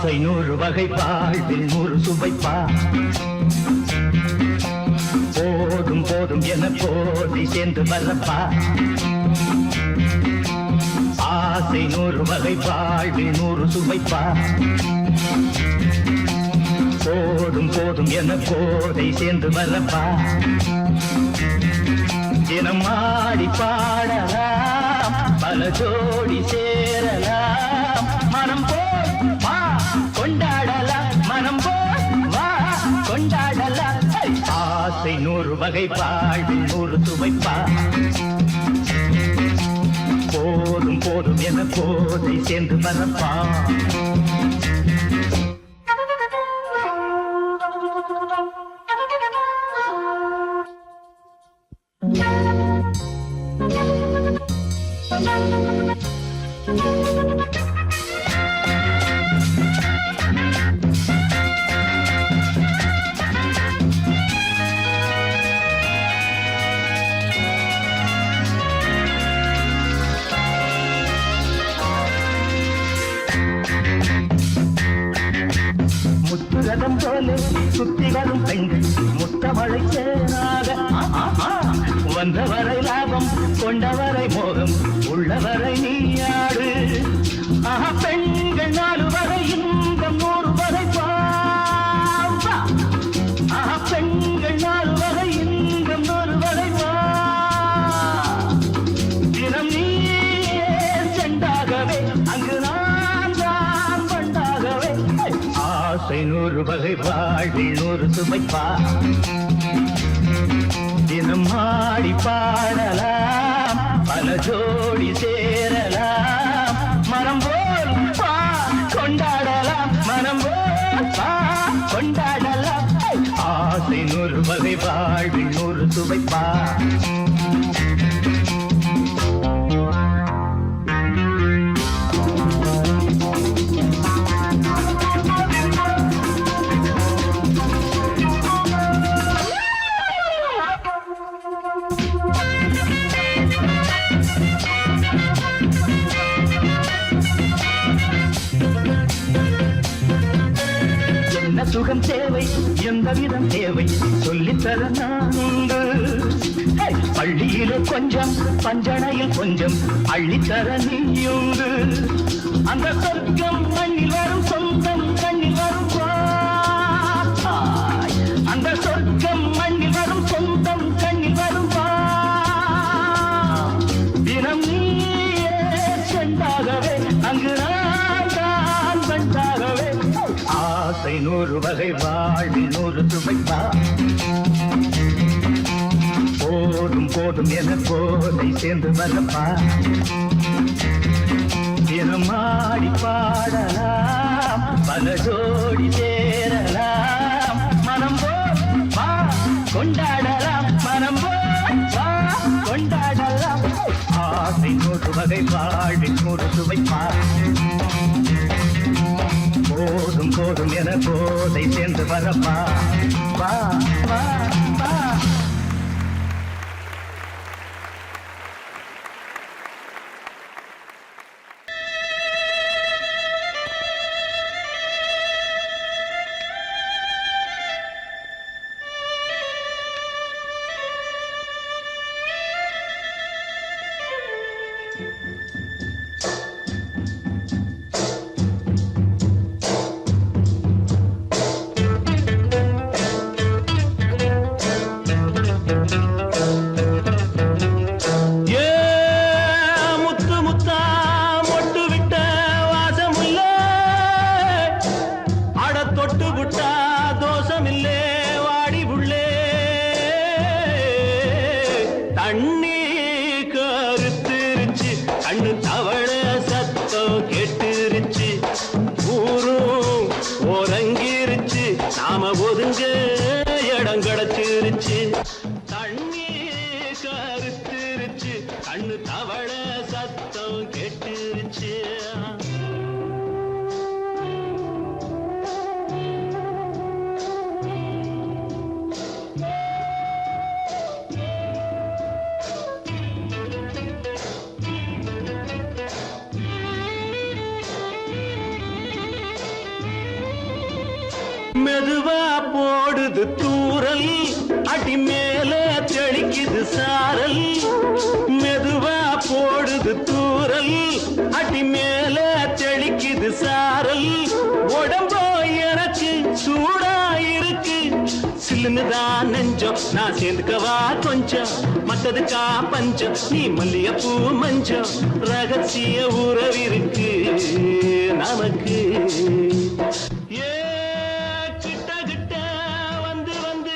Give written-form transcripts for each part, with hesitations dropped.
ஆசை நூறு வகை வாழ்வில் நூறு சுவைப்பா போதும் போதும் என போதை சேர்ந்து வரப்பா ஆசை நூறு வகை வாழ்வில் நூறு சுவைப்பா போதும் போதும் என போதை சேர்ந்து வரப்பா தினம் ஆடி பாடலாம் பல ஜோடி சேரலாம் மனம் போல் வா கொண்டாடலாம் மனம் போல் வா கொண்டாடலாம் ஆசை நூறு வகை வாழ்வில் நூறு சுவைப்பா போதும் போதும் என போதை சேர்ந்து வரப்பா முத்துரதம் போல சுத்தி வரும் பெண்கள் முத்தமழை சேனாக வந்தவரை லாபம் கொண்டவரை மோகம் உள்ளவரை நீயாடு பெண்கள் நாலு வரை இன்பம் நூறு வரை பெண்கள் நாலு வரை இன்பம் நூறு வரை தினம் நீயே செண்டாகவே அங்கு நான் தான் பண்டாகவே ஆசை நூறு வகை வாழ்வில் நூறு சுமைப்பா தினம் ஆடி பாடலாம் பல ஜோடி சேரலாம் மனம் போல் பா கொண்டாடலாம் மனம் போல் பா கொண்டாடலாம் ஆசை நூறு வகை வாழ்வில் நூறு சுவைப்பா சுகம் தேவை எந்த விதம் தேவை சொல்லித்தர நான் உண்டு பள்ளியிலே கொஞ்சம் பஞ்சனையில் கொஞ்சம் அள்ளித்தர நீயுண்டு அந்த சொர்க்கம் மண்ணில் வரும் சொந்தம் கண்ணில் வரும் அந்த சொர்க்கம் மண்ணில் வரும் சொந்தம் கண்ணில் வரும் தினம் நீயே சென்றாகவே அங்கு நான் தான் வந்தாகவே ஆசை நூறு வகை வாழ்வில் நூறு சுவைப்பா போதும் போதும் என போதை சேர்ந்து வரப்பா தினம் ஆடி பாடலாம் பல ஜோடி சேரலாம் மனம் போல் வா கொண்டாடலாம் மனம் போல் வா கொண்டாடலாம் ஆசை நூறு வகை வாழ்வில் நூறு சுவைப்பா போதும் போதும் என போதை சேர்ந்து வரப்பா வா வா வா மெதுவா போடுது தூரல் அடி மேல தெளிக்குது சாரல் மெதுவா போடுது தூரல் அடி மேல தெளிக்குது சாரல் உடம்போ எனக்கு சூடா இருக்கு சில்லுன்னுதான் நெஞ்சம் நான் சேர்ந்துக்கவா கொஞ்சம் மத்ததுக்கா பஞ்சம் நீ மல்லிகைப்பூ மஞ்சம் ரகசிய உறவிருக்கு நமக்கு ஏ கிட்ட கிட்ட வந்து வந்து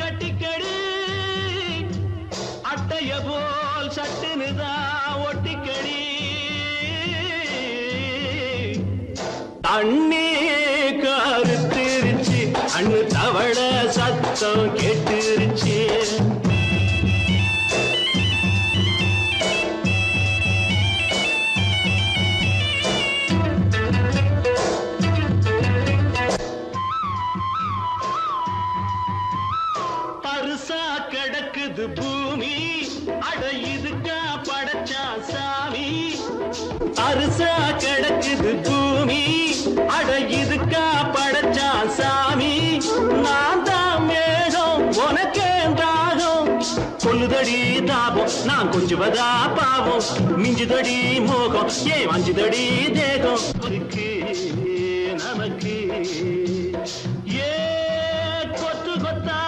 கட்டிக்கடி அட்டைய போல் சட்டுனுதான் ஒட்டிக்கடி தண்ணி கருத்திருச்சு அண்ணு தவள சத்தம் கேட்டுருச்சு பருசா கிடக்குது பூமி அட இதுக்கா படைச்சா சாமி அரிசா கிடக்குது பூமி அட இதுக்கா படைச்சா சாமி நான் தான் மேகம் உனக்கே தாகம் கொல்லுதடி தாபம் நான் கொஞ்சுவதா பாவம் மிஞ்சுதடி மோகம் ஏன் வஞ்சுதடி தேகம் நமக்கு ஏ கொத்து கொத்தா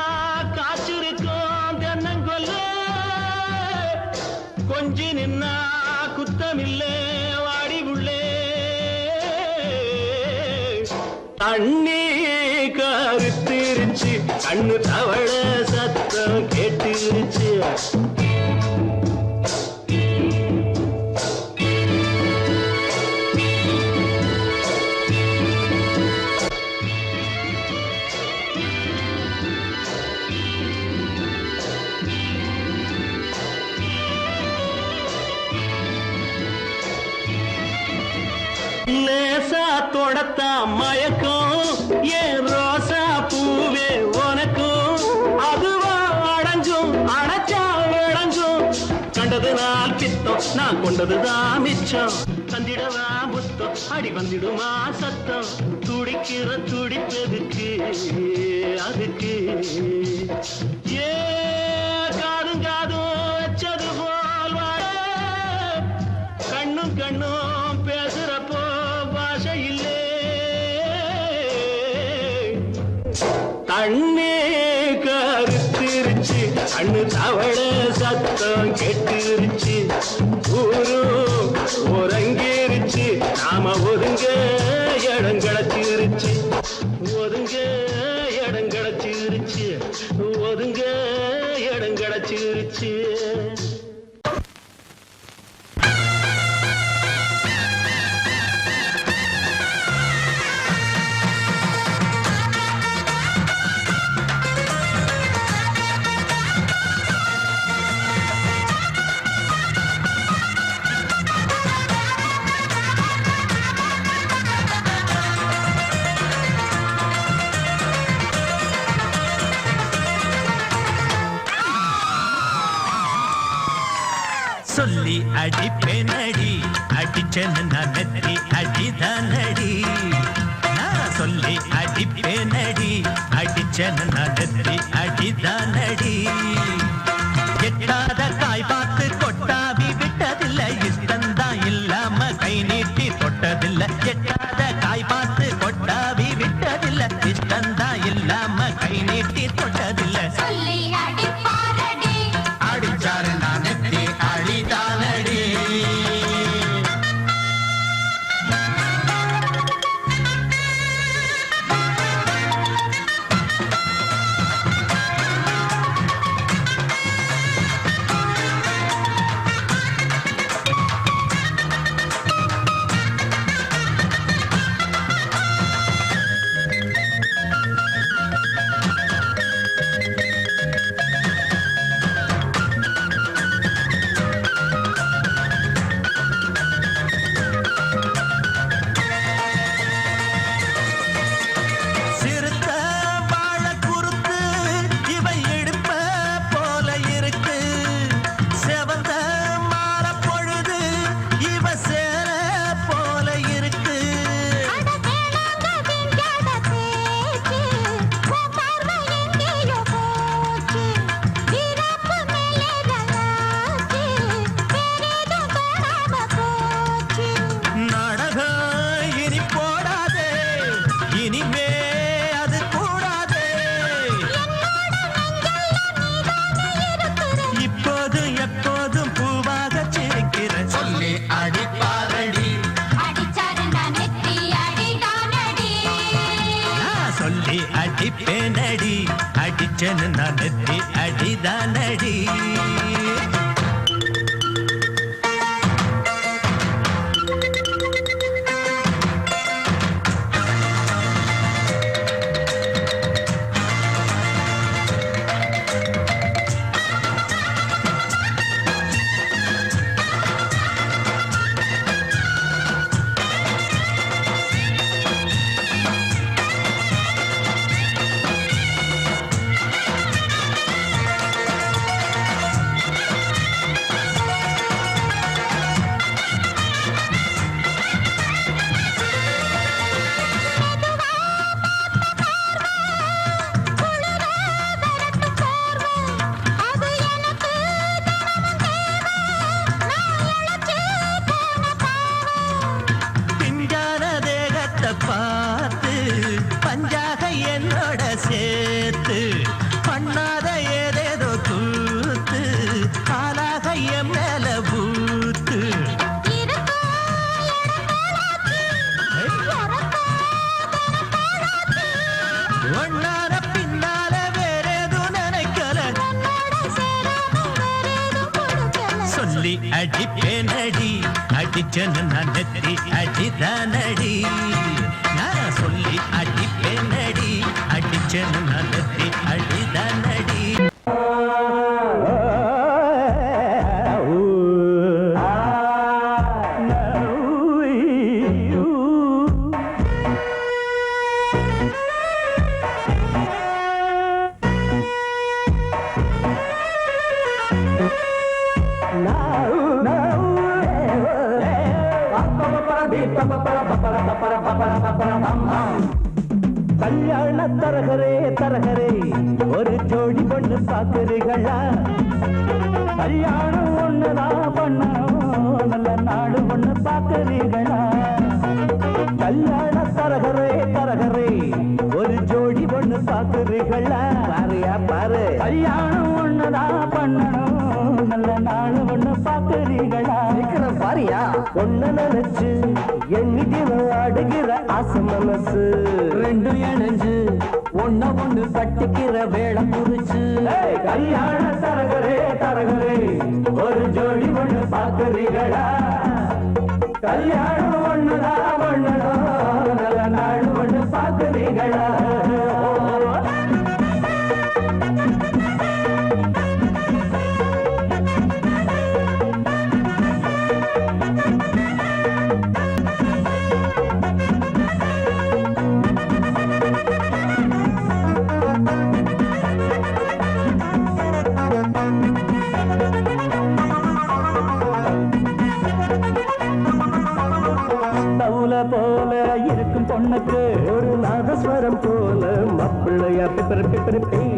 காய்ச்சிருக்கோம் தென்னங்கொல்ல கொஞ்சி நின்னா குத்தமில்லே வாடி உள்ளே தண்ணி கருத்திருச்சு கண்ணு தவள சத்தம் கேட்டுருச்சு லேசா தொடத்தா மயக்கம் ஏன் ரோசா பூவே உனக்கும் அதுவா அடைஞ்சும் அடைச்சா விளங்கும் கண்டது நாள் பித்தம் நான் கொண்டதுதான் மிச்சம் தந்திடவா புத்தம் அடி வந்திடுமா சத்தம் துடிக்கிற துடிப்பதுக்கு அதுக்கு ஏ காதும் காதும் வச்சது போல் வாழ கண்ணும் கண்ணும் பேசுறப்போ பாஷை இல்லே தண்ணி கருத்திருச்சு கண்ணு தவள சத்தம் கெட்டுருச்சு ஊரும் ஒருங்கிருச்சு நாம ஒதுங்க இடம் கிடச்சிருச்சு ஒதுங்க இடம் கிடச்சிருச்சு ஒதுங்க இடம் கிடச்சிருச்சு சொல்லி அடிப்பேனடி அடிச்சேன்னு நான் நெத்தி அடிதானடி நான் சொல்லி அடிப்பேனடி அடிச்சேன்னு நான் நெத்தி அடிதானடி எட்டாத காய் பார்த்து கொட்டாவி விட்டதில்லை இஷ்டந்தான் இல்லாம கை நீட்டி தொட்டதில்லை எட்டாத காய் பார்த்து கொட்டாவி விட்டதில்லை இஷ்டந்தான் இல்லாம கை நீட்டி தொட்டதில்லை அடிச்சாரு நான் நெத்தி அடிதானடி அடிச்சேன்னு நான் நெத்தி அடிதானடி. பார்த்து பஞ்சாக என்னோட சேர்த்து பண்ணாத ஏதேதோ கூத்து காலாக என் மேல பூத்து ஒன்னார பின்னால வேறேதும் நினைக்கல சொல்லி அடிப்பேனடி அடிச்சன்னு நான் நெத்தி அடிதானடி. நான் சொல்லி அடிப்பேனடி அடிச்சன்னு நான் நெத்தி அடிதானடி. கல்யாண தரகரே தரகரே ஒரு ஜோடி பொண்ணு பாக்குறீங்களா? கல்யாணம் ஒண்ணுதான் பண்ணணும் நல்ல நாடு ஒண்ணு பாக்குறீங்களா? கல்யாண தரகரே தரகரே ஒரு ஜோடி பொண்ணு பாக்குறீங்களா? பாருயா பாரு, கல்யாணம் ஒண்ணுதான் பண்ணணும் நல்ல நாடு ஒண்ணு பாக்குறீங்களா? பாரியா ஒண்ணு நினைச்சு எண்ணிட்டு ஆடுகிற ஆசை மனசு ரெண்டும் இணைஞ்சு ஒண்ணு ஒண்ணு கட்டிக்கிற வேலை குறிச்சு கல்யாண தரகரே தரகரே ஒரு ஜோடி ஒண்ணு பாக்குறீங்களா? கல்யாணம் ஒண்ணுதான் ஒண்ணுதான் நல்ல நாடு ஒண்ணு பாக்குறீங்களா? போல இருக்கும் பொண்ணுக்கு ஒரு நாதஸ்வரம் போல மப்பிள்ளையா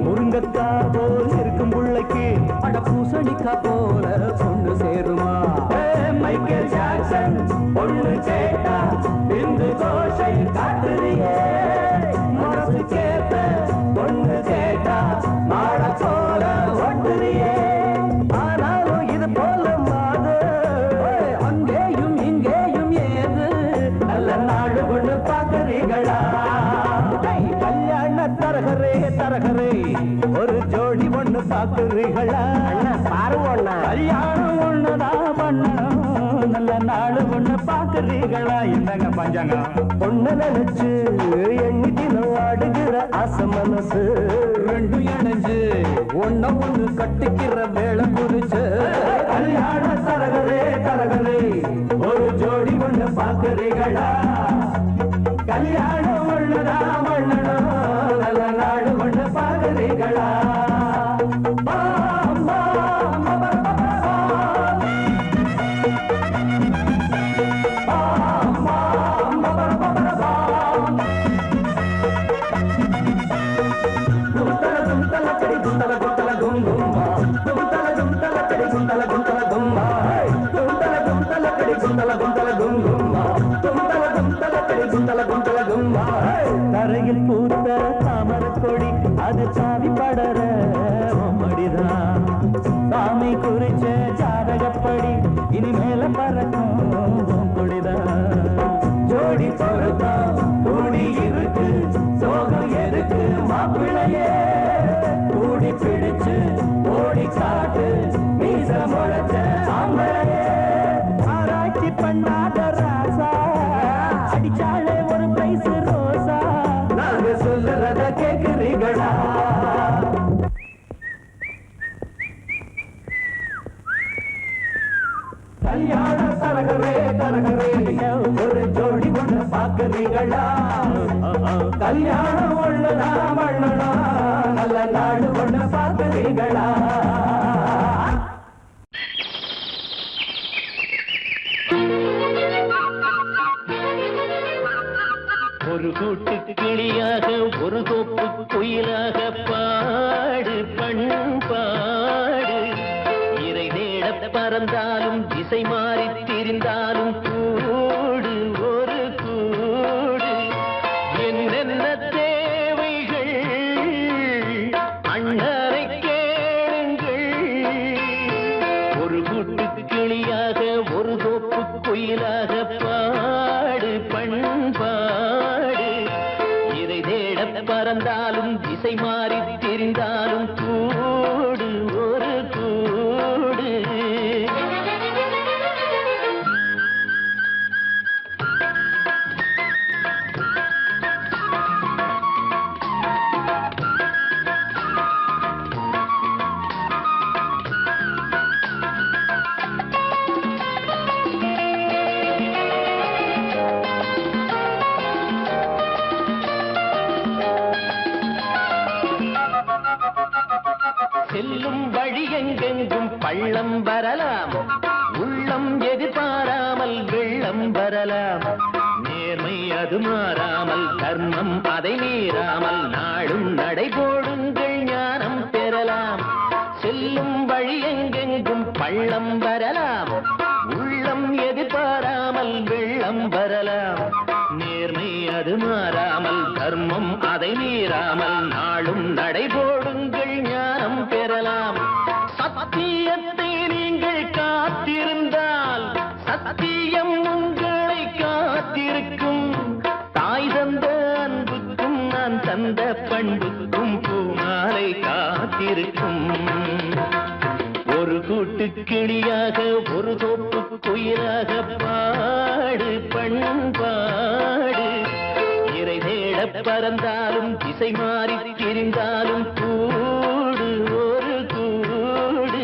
முருங்கக்கா போல் இருக்கும் பிள்ளைக்கு அட பூசணிக்கா போல பொண்ணு சேருமா? மைக்கேல் ஜாக்சன் பொண்ணு கேட்டா பிந்து கோஷை காட்டுறியே மனசு கேட்ட பொண்ணு கேட்டா மாட போல ஒட்டுறியே. ஆனாலும் இது போல மாது அங்கேயும் இங்கேயும் ஏது நல்ல நாடு ஒண்ணு பாக்குறீங்களா? கல்யாண தரகரே தரகரே ஒரு ஜோடி ஒண்ணு பாக்குறீங்களா? பாரு ஒண்ணா கல்யாணம் ஒண்ணுதான் பண்ணணும் நல்ல நாடு ஒண்ணு பாக்குறீங்களா? என்னங்க பஞ்சாங்க பொண்ணு நினைச்சு எண்ணிட்டு ஆடுகிற ஆசை மனசு ரெண்டும் இணைஞ்சு ஒண்ணு ஒண்ணு கட்டிக்கிற வேலை குறிச்சு கல்யாண தரகரே தரகரே ஒரு ஜோடி ஒண்ணு பாக்குறீங்களா? கல்யாணம் ஒண்ணுதான் பண்ணணும் நல்ல நாடு ஒண்ணு பாக்குறீங்களா? தரையில் பூத்த தாமர கொடி அது சாவி படர மடிதான் சாமி குறிச்ச ஜாதகப்படி இனிமேல பறக்கும் கொடிதான். ஜோடி பொறுத்தான் கூடி இருக்கு சோகம் எருக்கு மாப்பிள்ளையே தருகிறேன் ஒரு ஜோடி ஒண்ணு பாக்குறீங்களா கல்யாணம் ஒண்ணுதான் பண்ணணும் நல்ல நாடு ஒண்ணு பாக்குறீங்களா ஒரு கூட்டு கிளியாக ஒரு தோப்பு குயிலாக பாடு பண்பாடு இறை தேட பறந்தாலும் திசை மாறி திரிந்தாலும் கூடு ஒரு கூடு என்னென்ன தேவைகள் அண்ணரை கேளுங்கள் ஒரு கூட்டு கிளியாக ஒரு தோப்பு குயிலாக பாடு பண்பாடு இதை தேட பறந்தாலும் திசை மாறி தெரிந்தாலும் கூடு ஒரு கூடு செல்லும் வழி எங்கெங்கும் பள்ளம் வரலாம் உள்ளம் எதிர்பாராமல் வெள்ளம் வரலாம் நேர்மை அது மாறாமல் தர்மம் அதை மீறாமல் நாடும் நடைபோடுங்கள் ஞானம் பெறலாம் செல்லும் வழி எங்கெங்கும் பள்ளம் வரலாம் உள்ளம் எதிர்பாராமல் வெள்ளம் வரலாம் நேர்மை அது மாறாமல் தர்மம் அதை மீறாமல் நாளும் நடைபோடுங்கள் ஞானம் பெறலாம் சத்தியத்தை நீங்கள் காத்திருந்தால் சத்தியம் உங்களை காத்திருக்கும் தாய் தந்த அன்புக்கும் நான் தந்த பண்புக்கும் பூமாலை காத்திருக்கும் ஒரு கூட்டு கிளியாக ஒரு தோப்பு குயிலாக பாடு பண்பாடு இறை தேட பறந்தாலும் திசை மாறி திரிந்தாலும் கூடு ஒரு கூடு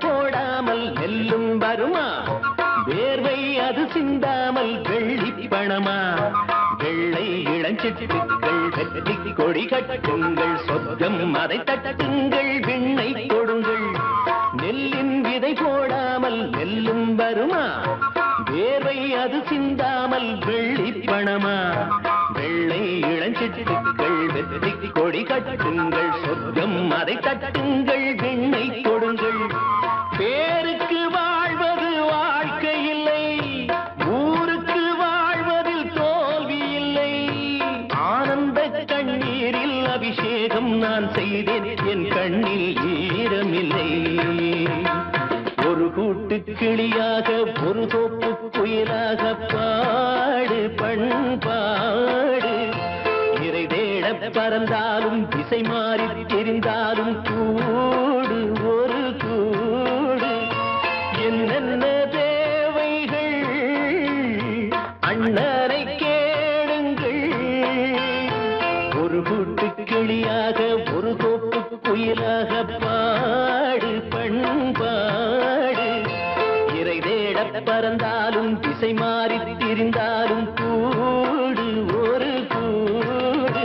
போடாமல் நெல்லும் வருமா வேர்வை அது சிந்தாமல் வெள்ளி பணமா வெள்ளை இளஞ்சிட்டுக்கள் வெற்றி கொடி கட்டுங்கள் சொர்க்கம் அதை தட்டுங்கள் விண்ணை கொடுங்கள் நெல்லின் விதை போடாமல் நெல்லும் வருமா வேர்வை அது சிந்தாமல் வெள்ளி பணமா வெள்ளை இளஞ்சிட்டுக்கள் வெற்றி கொடி கட்டுங்கள் சொர்க்கம் அதை தட்டுங்கள் விண்ணை கொடுங்கள் பேருக்கு வாழ்வது வாழ்க்கை இல்லை ஊருக்கு வாழ்வதில் தோல்வி இல்லை ஆனந்த கண்ணீரில் அபிஷேகம் நான் செய்தேன் என் கண்ணில் ஈரமில்லை ஒரு கூட்டு கிளியாக ஒரு தோப்பு குயிலாக பாடு பண்பாடு இறை தேட பறந்தாலும் திசை மாறி தெரிந்தாலும் கூடு ஒரு கூடு என்னென்ன தேவைகள் அண்ணரை கேளுங்கள் ஒரு கூட்டு கிளியாக ஒரு தோப்பு குயிலாக பாடு பண்பாடு இறை தேட பறந்தாலும் திசை மாறி திரிந்தாலும் கூடு ஒரு கூடு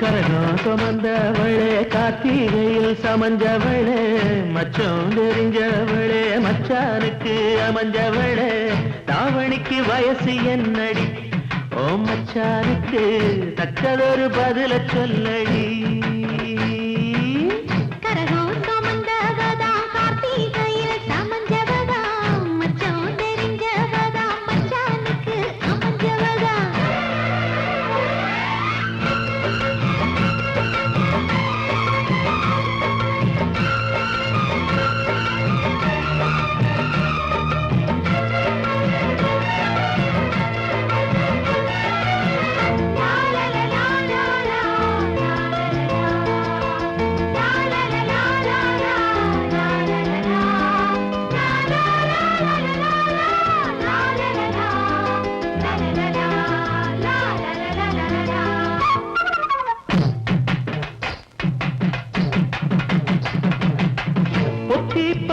கரகாட்டம் வந்தவளே கார்த்திகையில் கார்த்திகையில் சமஞ்சவளே மச்சம் தெரிஞ்சவளே மச்சானுக்கு அமைஞ்சவளே தாவணிக்கு வயசு என்னடி ஓ மச்சானுக்கு தக்கதொரு பதில சொல்லடி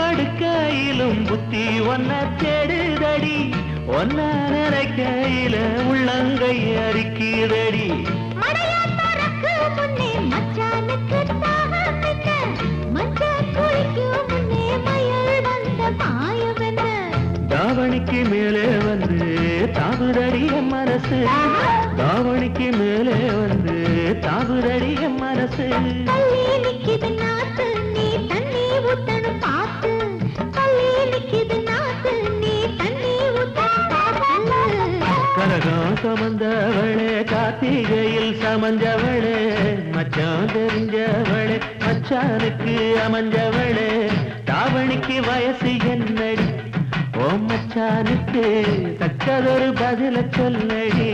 படுக்கையிலும் புத்தி ஒன்ன தேடுதடி ஒன்ன நினைக்கையில உள்ளங்கை அரிக்குதடி தாவணிக்கு மேலே வந்து தாவுதடிய மனசு தாவணிக்கு மேலே வந்து தாவுதடிய மனசு கரகம் சுமந்தவளே கார்த்திகையில் சமஞ்சவளே மச்சான் தெரிஞ்சவளே மச்சானுக்கு அமைஞ்சவளே தாவணிக்கு வயசு என்னடி ஓ மச்சானுக்கு தக்கதொரு பதில சொல்லடி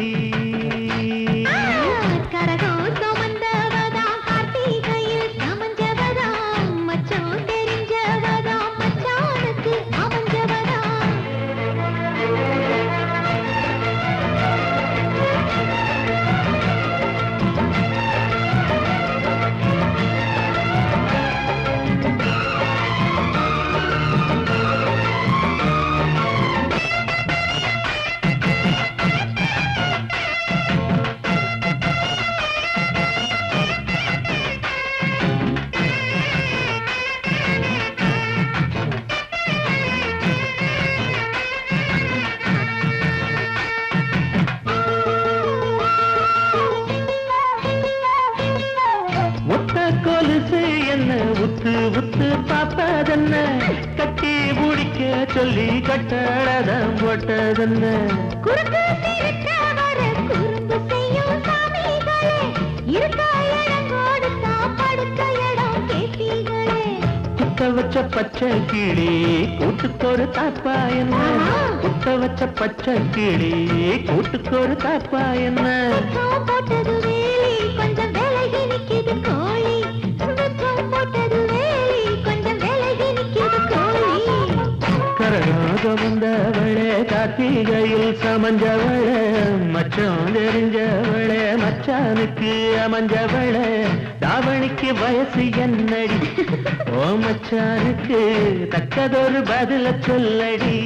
என்ன உத்து உத்து பாப்பதென்ன கட்டி முடிக்க சொல்லி கட்டழதம் போட்டதென்ன குத்த வச்ச பச்சை கிளி கூட்டுக்கொரு தாப்பா என்ன குத்த வச்ச பச்சை கிளி கூட்டுக்கொரு தாப்பா என்ன கொஞ்சம் விலகி நிக்குது கோழி கரகாக வந்தவளே கார்த்திகையில் சமஞ்சவளே மச்சம் தெரிஞ்சவளே மச்சானுக்கு அமைஞ்சவளே தாவணிக்கு வயசு என்னடி ஓ மச்சானுக்கு தக்கதொரு பதில சொல்லடி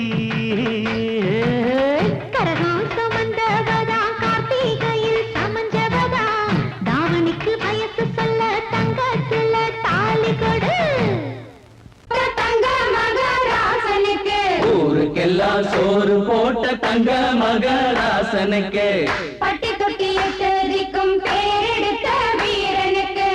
ஊருக்கெல்லாம் சோறு போட்ட தங்க மகராசனுக்கு பட்டி தொட்டி எட்டு திக்கும் பேரெடுத்த வீரனுக்கு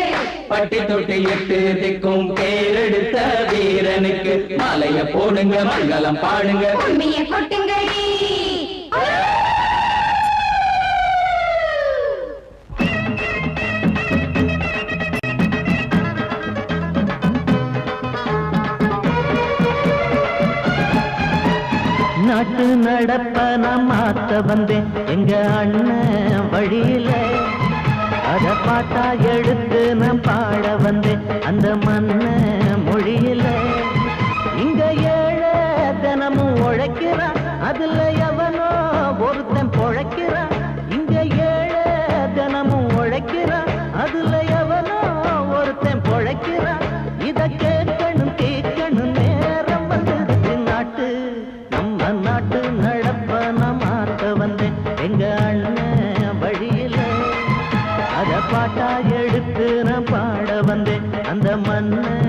பட்டி தொட்டி எட்டு திக்கும் பேரெடுத்த வீரனுக்கு மாலைய போடுங்க மங்களம் பாடுங்க உண்மையை கொட்டுங்கடி நாட்டு நடப்ப நான் மாத்த வந்தேன் எங்க அண்ணன் வழியில அத பாட்டா எடுத்து நான் பாட வந்தேன் அந்த மண்ண மொழியில இங்க ஏழை தினமும் உழைக்கிறான் அதுல எவனோ ஒருத்தன் பொழைக்கிறான் இங்க ஏழை தினமும் உழைக்கிறான் அதுல எவனோ ஒருத்தன் பொழைக்கிறான் இத கேட்கணும் கேட்கணும் நேரம் வந்ததுக்கு நாட்டு நாட்டு நடப்ப நான் மாத்த வந்தேன் எங்க அண்ணன் வழியில அத பாட்டா எடுத்து நான் பாட வந்தேன் அந்த மண்ண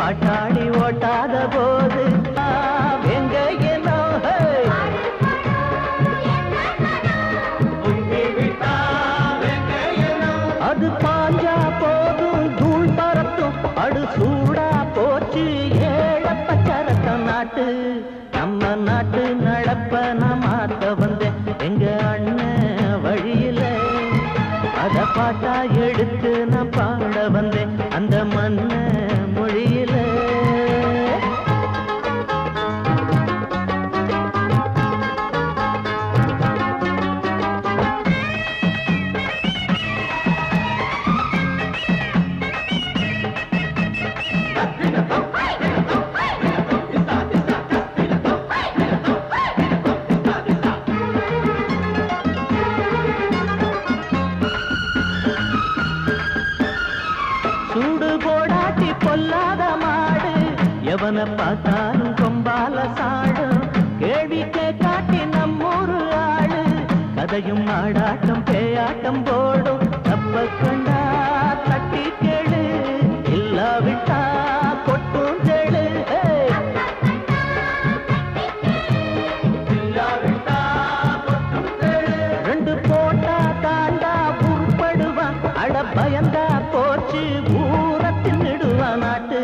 பாட்டாளி ஓட்டாத போது எங்க என்னோ அது பாஞ்சா போதும் தூள் பறத்தும் அடு சூடா போச்சு ஏழப்பச்சரத்தம் நாட்டு நம்ம நாட்டு நடப்ப நான் மாத்த வந்தேன் எங்க அண்ணன் வழியில அத பாட்டா எடுத்து நான் பாட வந்தேன் அந்த மண்ண மொழியில எவனை பார்த்தாலும் கொம்பால சாடும் கேள்விக்கே காட்டி நம்மூரு ஆளு கதையும் ஆடாட்டம் பேயாட்டம் போடும் தப்ப கண்டா தட்டி கேளு இல்லாவிட்டா கொட்டும் கேளு ரெண்டு போட்டா தாண்டா உருப்படுவான் அட பயந்தா போச்சு ஊரத்தில் நிடுவான் நாட்டு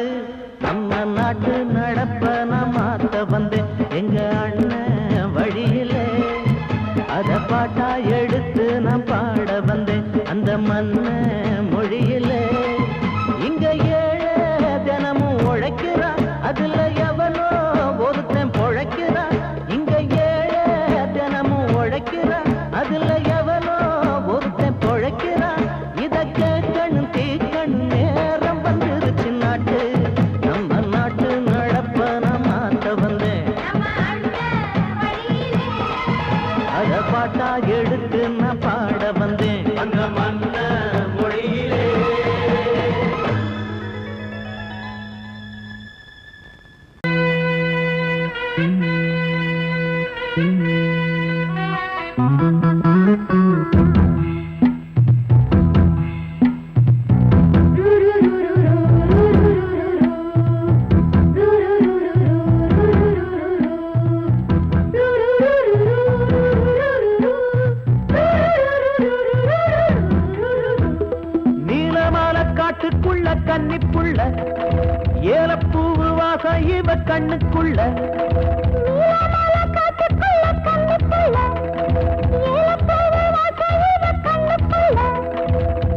நம்ம நாட்டு நடப்ப நான் மாத்த வந்தேன் எங்க அண்ணன் வழியில அத பாட்டா எடுத்து நான் பாட வந்தேன் அந்த மண்ண மொழியில இங்க ஏழை தினமும் உழைக்கிறான் அதுல எவனோ ஒருத்தன் பொழைக்கிறான் இங்க ஏழை தினமும் உழைக்கிறான் அதுல எவனோ ஒருத்தன் பொழைக்கிறான் இத கேட்கணும் தீக்கணும் நேரம் வந்துருச்சு நாட்டு பாட்டா எடுத்து நான் பாட வந்தேன் அந்த மண்ண மொழியிலே கன்னிப்புள்ள ஏலப்பூவு வாசம் இவ கண்ணுக்குள்ள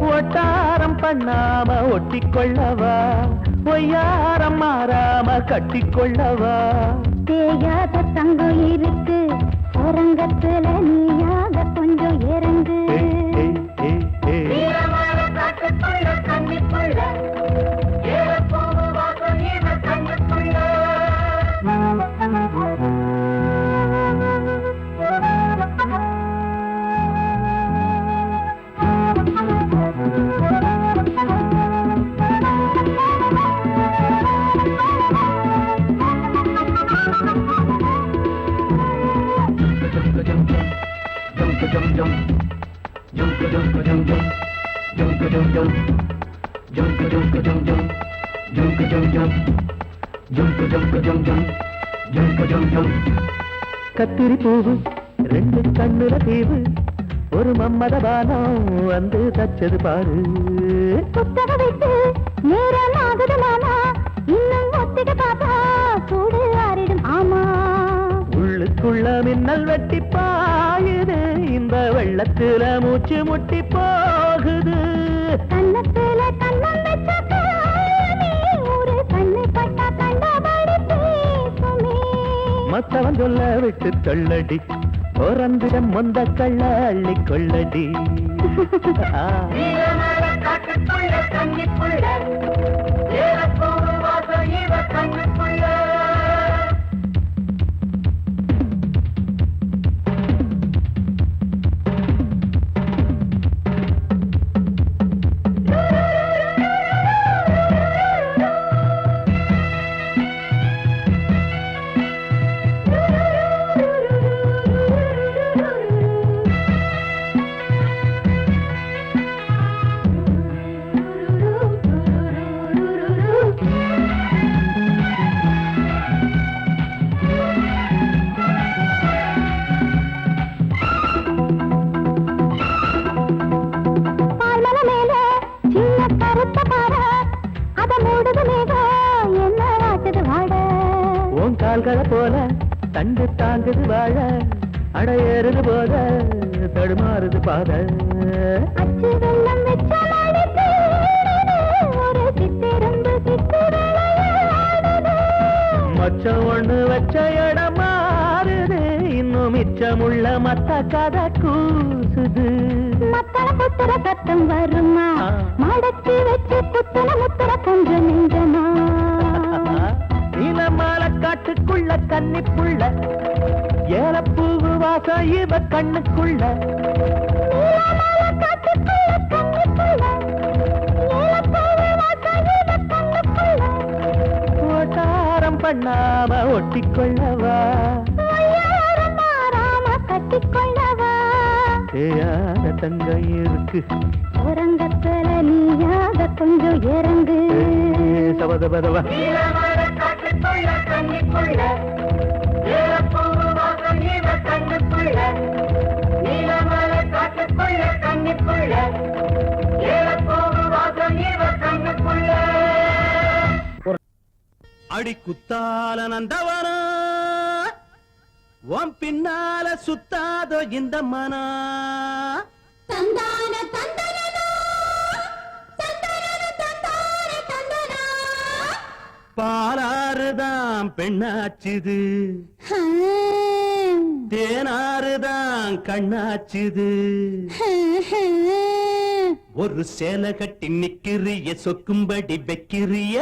ஒட்டாரம் பண்ணாம ஒட்டிக்கொள்ளவா பொய்யாரம் மாறாம கட்டிக்கொள்ளவா தேயாத தங்கம் இருக்கு அரங்கத்துல நீயாக கொஞ்சம் இறங்கு கத்திரி பூவு ரெண்டு கண்ணுல தீவு ஒரு மம்மதபானம் வந்து தச்சது பாரு புத்தக வைத்து நேரம் ஆகுது மாமா இன்னும் ஒத்திக பாப்பா சூடு ஆறிடும் ஆமா உள்ளுக்குள்ள மின்னல் வெட்டி பாயுது இந்த வெள்ளத்துல மூச்சு முட்டி போகுது கண்ணத்துல கண்ணம் வச்ச ஒரு கண்ணு பட்டா கண்டபடி பேசுமே மத்தவன் சொல்ல விட்டு தொள்ளடி ஓரந்திடம் மொந்த கள்ள அள்ளி கொள்ளடி கால்களை போல தண்டு தாங்குது வாழ அடையேறுது போத தடுமாறுது பாத அச்சு வெள்ளம் வெச்ச மழைக்கு ஒரு சித்திரம்பு சித்திரளையாடுது. மச்சம் ஒண்ணு வச்ச இடம் மாறுது இன்னும் மிச்சமுள்ள மத்த கதை கூசுது மத்தள புத்தர சத்தம் வருமா ஆ. மடக்கி வச்சு புத்தன முத்தர கொஞ்சம் நெஞ்சமா நீலமால காட்டுக்குள்ள கன்னிப்புள்ள ஏலப்பூவு வாசம் இவ கண்ணுக்குள்ள நீலமலை காட்டுக்குள்ள கன்னிப்புள்ள, நீலப்பூவு வாசம் இவ கண்ணுக்குள்ள. ஓட்டாரம் பண்ணாம ஒட்டிக்கொள்ளவா ஒய்யாரம் மாறாம கட்டிக்கொள்ளவா தேயாத தங்கம் இருக்கு உறங்கத்துல நீயாக கொஞ்சம் இறங்கு சபதபதவா அடி குத்தால நந்தவனா உன் பின்னால சுத்தாதோ இந்த மனா தந்தான தந்தனோ தந்தனோ தந்தானே தந்தனா பாலாறுதான் பெண்ணாச்சுது தேனாறுதான் கண்ணாச்சுது ஒரு சேலை கட்டி நிக்கிறிய சொக்கும்படி வைக்கிறிய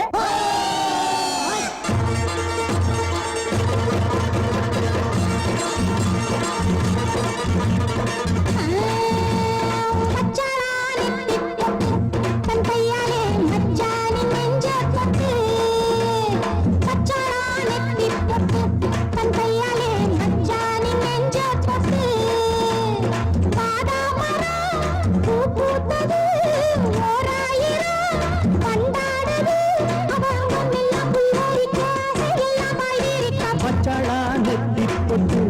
மச்சாளா நெத்தி பொட்டு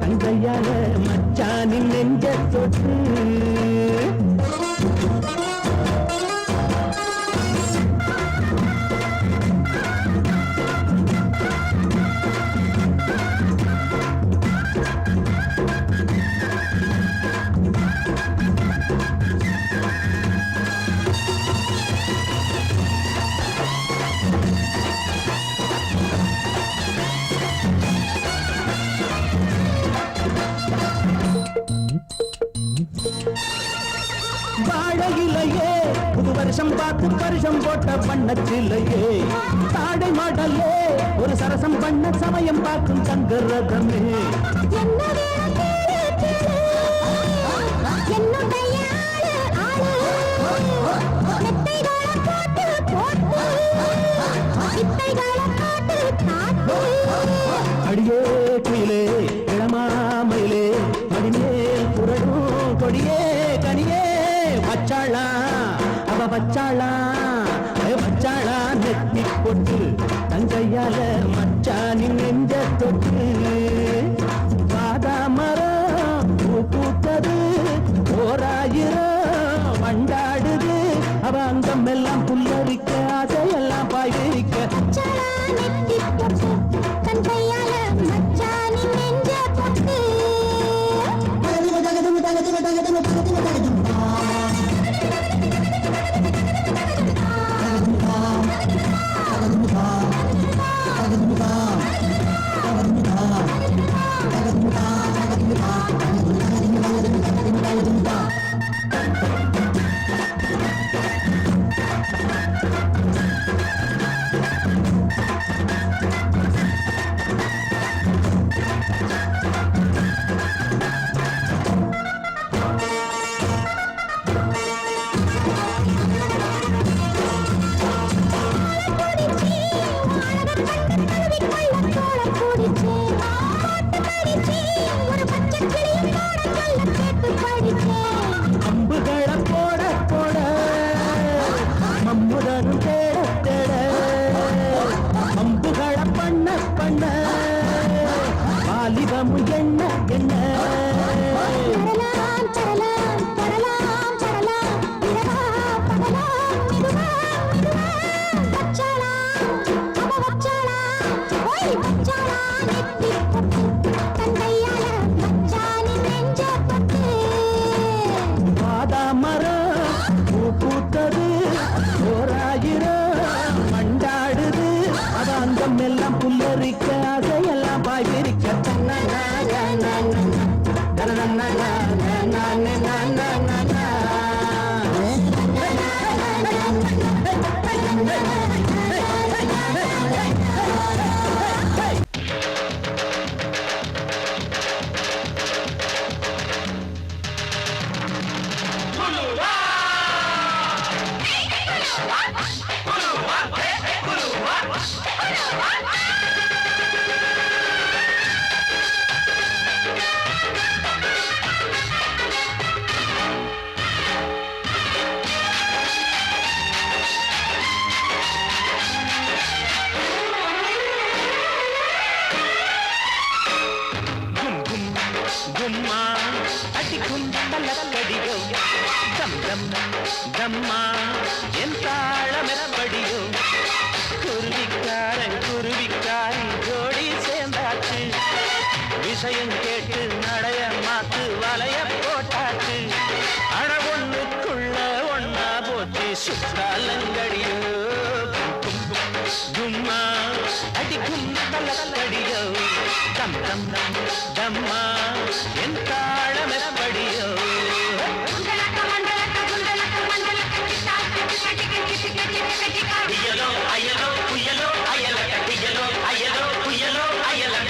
தங்கையால மச்சானின் நெஞ்ச தொட்டு வாழையிலையே புது வருஷம் பார்த்து வருஷம் போட்ட பண்ணச்சிலையே தாடை மாடலே ஒரு சரசம் பண்ண சமயம் பார்க்கும் சங்கரதமே அடியே குயிலே இளமாமயிலே மடிமேல் புரடும் கொடியே கனியே வச்சாளா அவ வச்சாளா வச்சாளா நெத்தி பொட்டு தங்கையால மச்சானின் நெஞ்ச தொட்டு பாதா மரம் பூ பூத்தது ஓராயிரம் வண்டாடுது அவ அங்கம் எல்லாம் புல்லரிக்க ஆசையெல்லாம் பாய்விக்க அம்புகளை போட போட மம்முதனும் தேட தேட அம்புகளை பண்ண பண்ண வாலிபமும் என்ன என்ன வச்சாளா அங்கம் எல்லாம் புல்லரிக்க அசையெல்லாம் பாய் பிரிக்க கம்மா என் தாளமெப்படியோ குருவிக்காரி ஜோடி சேர்ந்தாச்சு விஷயம் கேட்டு நடைய மாத்து வலைய போட்டாச்சு அட ஒண்ணுக்குள்ள ஒன்னா போச்சு சுத்தாலங்கடியோ கும்மா அடிக்கும் தலக்கடியோ கம் கம் கம்மா என் தாளமெப்படியோ அயலோ புயலோ அயலக புயலோ அயலோ புயலோ அயலக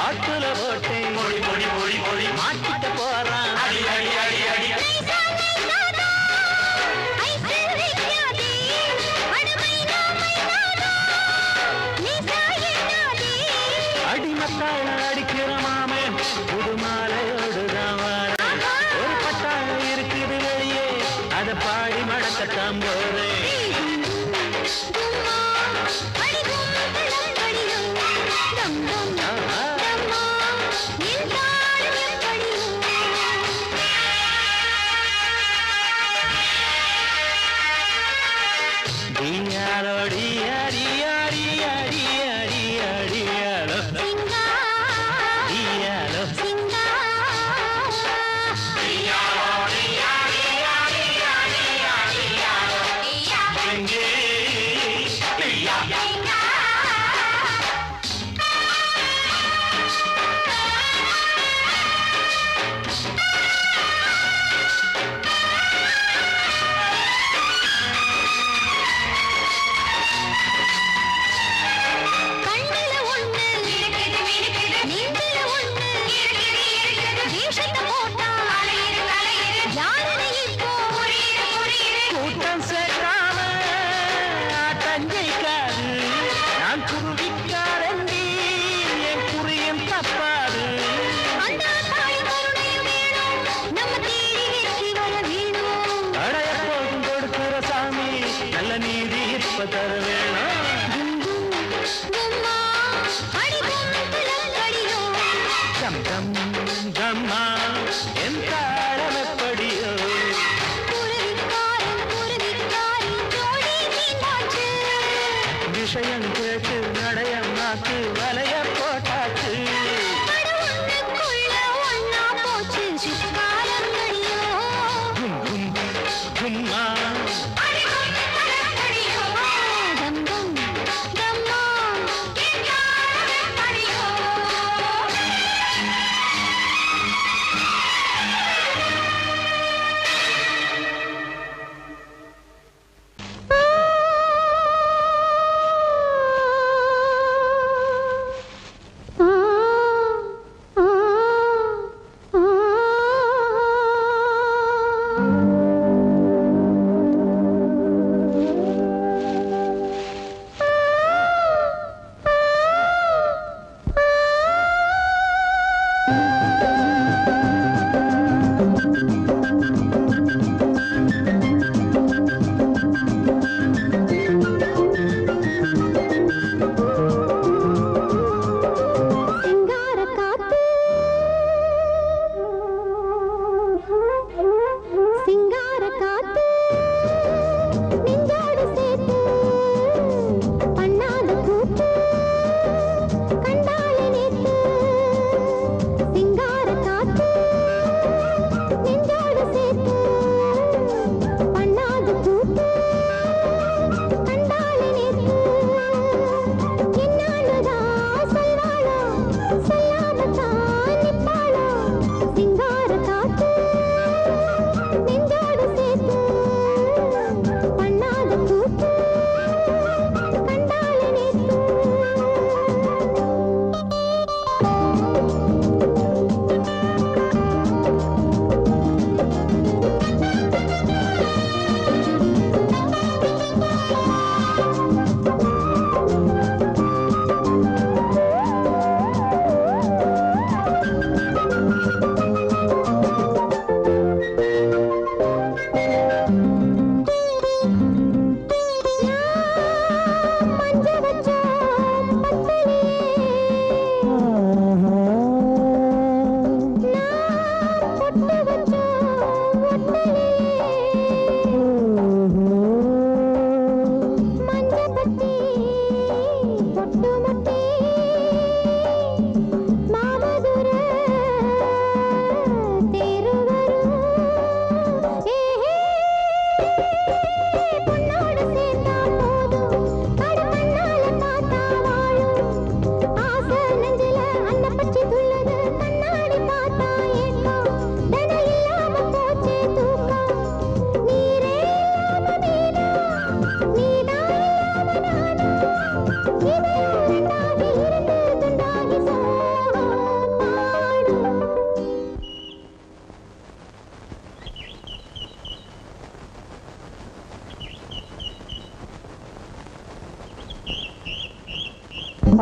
ஆட்டுல போட்டு மாட்டிட்ட போறான் அடிமத்தாள் அடிக்கிற மாமே புது மாலையோடுதான் ஒரு பட்டாளம் இருக்குது வெளியே அதை பாடி மடக்கத்தான் போறேன் விஷயம் கேட்டு நடைய மாத்து வலைய போட்டாச்சு கும்மா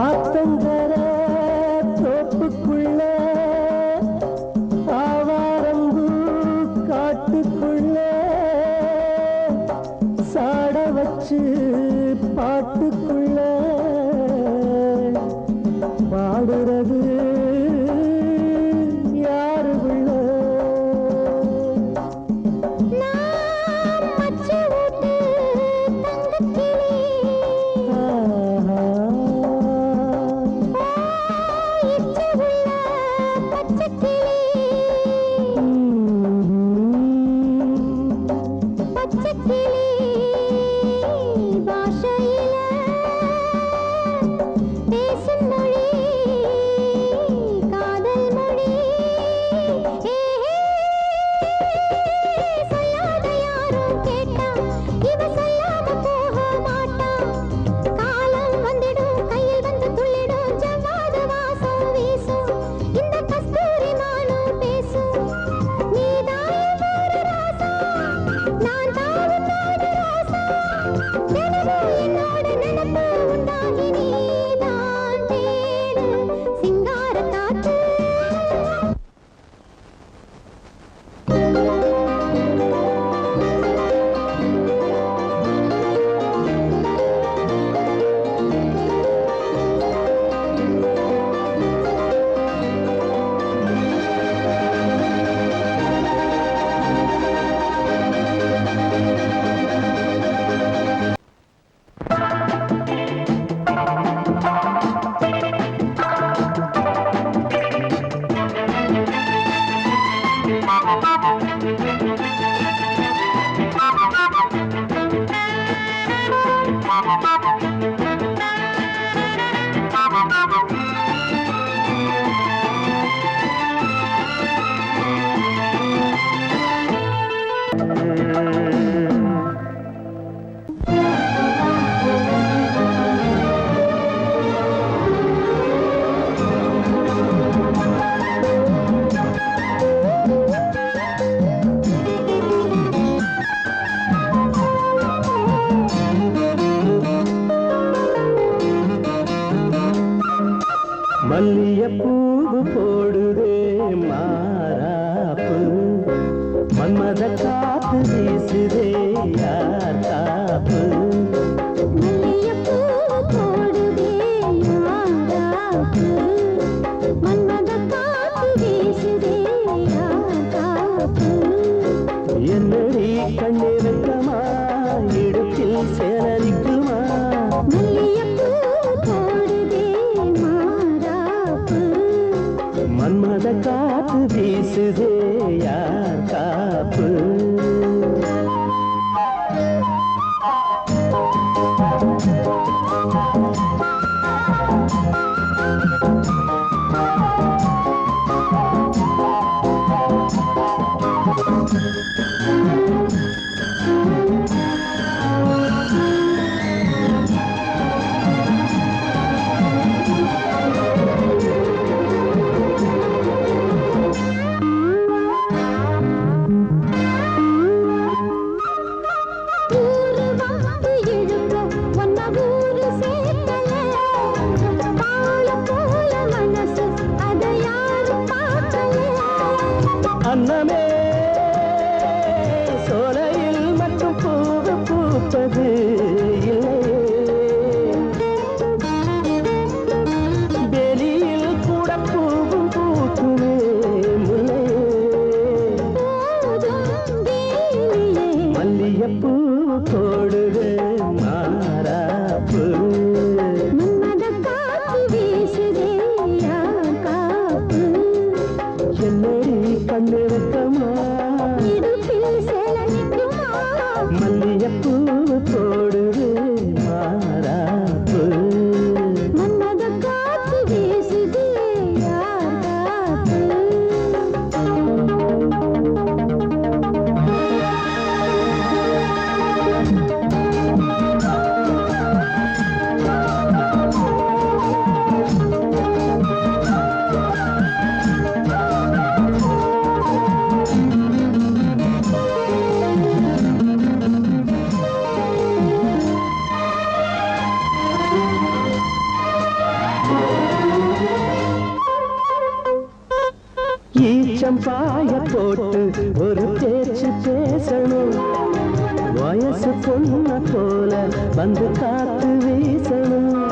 ஆத்தங்கர தோப்புக்குள்ள ஆவாரம்பூ காட்டுக்குள்ள சாட வச்சு பாட்டுக்குள்ள பாடுறது யாரு உள்ள மல்லியப்பூவு போடுதே மாறாப்பு மன்மத காத்து வீசுதே யார் காப்பு என்னடி கண்ணிருக்கமா இடுப்பில் சேலரிக்குமா மன்மத காத்து வீசுதே யார் காப்பு வெளிச்சம் பாய போட்டு ஒரு பேச்சு பேசணும் வயசு பொண்ண போல வந்து காத்து வீசணும்